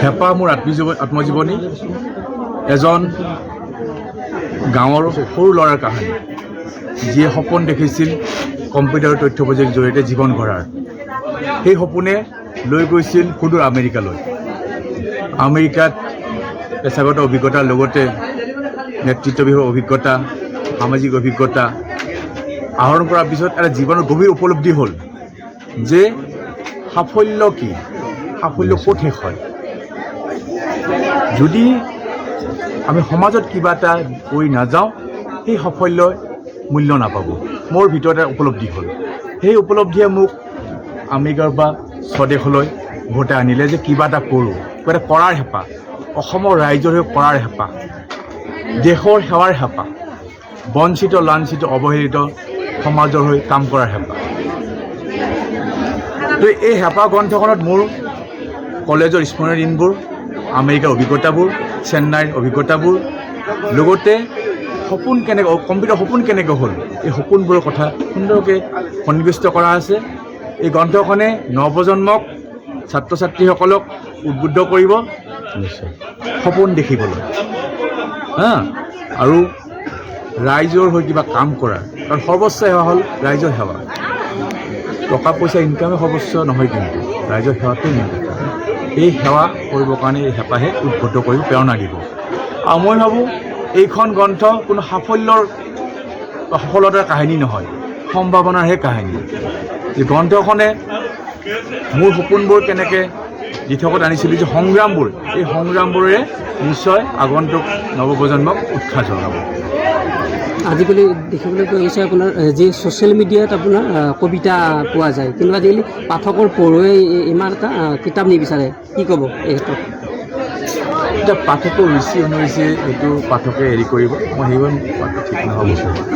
হেঁপা মোৰ আত্মজীৱনী এজন গাঁৱৰ সৰু ল'ৰাৰ কাহিনী যিয়ে সপোন দেখিছিল কম্পিউটাৰ তথ্য প্ৰযুক্তিৰ জৰিয়তে জীৱন গঢ়াৰ। সেই সপোনে লৈ গৈছিল সুদূৰ আমেৰিকালৈ। আমেৰিকাত পেছাগত অভিজ্ঞতাৰ লগতে নেতৃত্ব বিষয়ক অভিজ্ঞতা, সামাজিক অভিজ্ঞতা আহৰণ কৰাৰ পিছত এটা জীৱনৰ গভীৰ উপলব্ধি হ'ল যে সাফল্য কি, সাফল্য ক'ত শেষ হয়। যদি আমি সমাজত কিবা এটা কৰি নাযাওঁ সেই সাফল্যই মূল্য নাপাব। মোৰ ভিতৰত এটা উপলব্ধি হ'ল। সেই উপলব্ধিয়ে মোক আমেৰিকাৰ পৰা স্বদেশলৈ উভতাই আনিলে যে কিবা এটা কৰোঁ, কিবা এটা কৰাৰ হেঁপাহ, অসমৰ ৰাইজৰ হৈ কৰাৰ হেঁপাহ, দেশৰ সেৱাৰ হেঁপাহ, বঞ্চিত লাঞ্ছিত অৱহেলিত সমাজৰ হৈ কাম কৰাৰ হেঁপাহ। তো এই হেঁপাহ গ্ৰন্থখনত মোৰ কলেজৰ স্মৰণীয় দিনবোৰ, আমেৰিকাৰ অভিজ্ঞতাবোৰ, চেন্নাইৰ অভিজ্ঞতাবোৰ, লগতে সপোন কেনেকৈ কম্পিউটাৰ সপোন কেনেকৈ হ'ল এই সপোনবোৰৰ কথা সুন্দৰকৈ সন্নিৱিষ্ট কৰা আছে। এই গ্ৰন্থখনে নৱপ্ৰজন্মক, ছাত্ৰ ছাত্ৰীসকলক উদ্বুদ্ধ কৰিব সপোন দেখিবলৈ আৰু ৰাইজৰ হৈ কিবা কাম কৰাৰ। কাৰণ সৰ্বোচ্চ সেৱা হ'ল ৰাইজৰ সেৱা। টকা পইচা ইনকামে সৰ্বোচ্চ নহয়, কিন্তু ৰাইজৰ সেৱাটোৱে মেইন কথা। এই সেৱা কৰিবৰ কাৰণে এই হেঁপাহে উদ্বুদ্ধ কৰিব, প্ৰেৰণা দিব। আৰু মই ভাবোঁ এইখন গ্ৰন্থ কোনো সাফল্যৰ বা সফলতাৰ কাহিনী নহয়, সম্ভাৱনাৰহে কাহিনী। এই গ্ৰন্থখনে মোৰ সপোনবোৰ কেনেকৈ দিঠকত আনিছিলোঁ, যে সংগ্ৰামবোৰ, এই সংগ্ৰামবোৰে নিশ্চয় আগন্তুক নৱপ্ৰজন্মক উৎসাহ যোগাব। আজিকালি দেখিবলৈ পোৱা গৈছে আপোনাৰ যি ছ'চিয়েল মিডিয়াত আপোনাৰ কবিতা পোৱা যায়, কিন্তু আজিকালি পাঠকৰ পঢ়ুৱৈ ইমান এটা কিতাপ নিবিচাৰে, কি ক'ব এই ক্ষেত্ৰত? এতিয়া পাঠকৰ ৰুচি অনুৰুচি এইটো পাঠকে হেৰি কৰিব, মই সেইবোৰ ঠিক নহ'ব।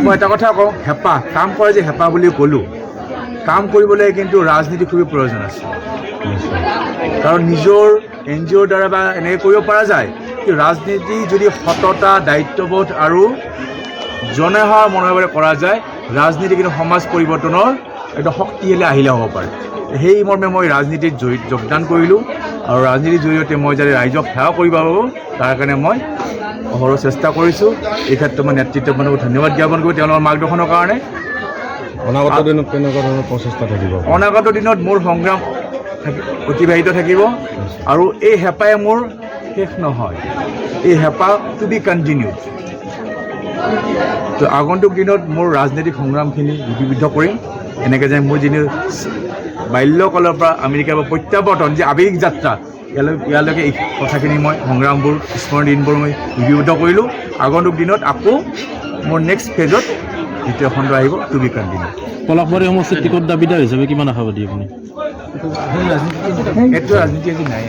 মই এটা কথা কওঁ, হেঁপাহ, কাম কৰে যে হেঁপাহ বুলি ক'লোঁ, কাম কৰিবলৈ কিন্তু ৰাজনীতি খুবেই প্ৰয়োজন আছে। কাৰণ নিজৰ NGOৰ দ্বাৰা বা এনেকৈ কৰিব পৰা যায়, কিন্তু ৰাজনীতি যদি সততা, দায়িত্ববোধ আৰু জনসেৱাৰ মনোভাৱেৰে কৰা যায়, ৰাজনীতি কিন্তু সমাজ পৰিৱৰ্তনৰ একদম শক্তিশালী আহিলা হ'ব পাৰে। সেই মৰ্মে মই ৰাজনীতিত যোগদান কৰিলোঁ আৰু ৰাজনীতিৰ জৰিয়তে মই যাতে ৰাইজক সেৱা কৰিব পাৰোঁ তাৰ কাৰণে মই অহৰহ চেষ্টা কৰিছোঁ। এই ক্ষেত্ৰত মই নেতৃত্বজনক ধন্যবাদ জ্ঞাপন কৰোঁ তেওঁলোকৰ মাৰ্গদৰ্শনৰ কাৰণে। অনাগত দিনত কেনেকুৱা ধৰণৰ প্ৰচেষ্টা থাকিব? অনাগত দিনত মোৰ সংগ্ৰাম অতিবাহিত থাকিব আৰু এই হেঁপাহে মোৰ শেষ নহয়, এই হেঁপাহ টু বি কণ্টিনিউড। তো আগন্তুক দিনত মোৰ ৰাজনৈতিক সংগ্ৰামখিনি লিপিবদ্ধ কৰিম। এনেকৈ যে মোৰ যিটো বাল্যকালৰ পৰা আমেৰিকাৰ পৰা প্ৰত্যাৱৰ্তন, যে আৱেগিক যাত্ৰা, ইয়ালৈকে এই কথাখিনি মই সংগ্ৰামবোৰ, স্মৰণীয় দিনবোৰ মই লিপিবদ্ধ কৰিলোঁ। আগন্তুক দিনত আকৌ মোৰ নেক্সট ফেজত দ্বিতীয় খণ্ড আহিব, টু বি কণ্টিনিউ। পলাশবাৰী সমষ্টিৰ টিকট দাবীদাৰ হিচাপে কিমান আশাবাদী আপুনি? এইটো ৰাজনীতি আজি নাই।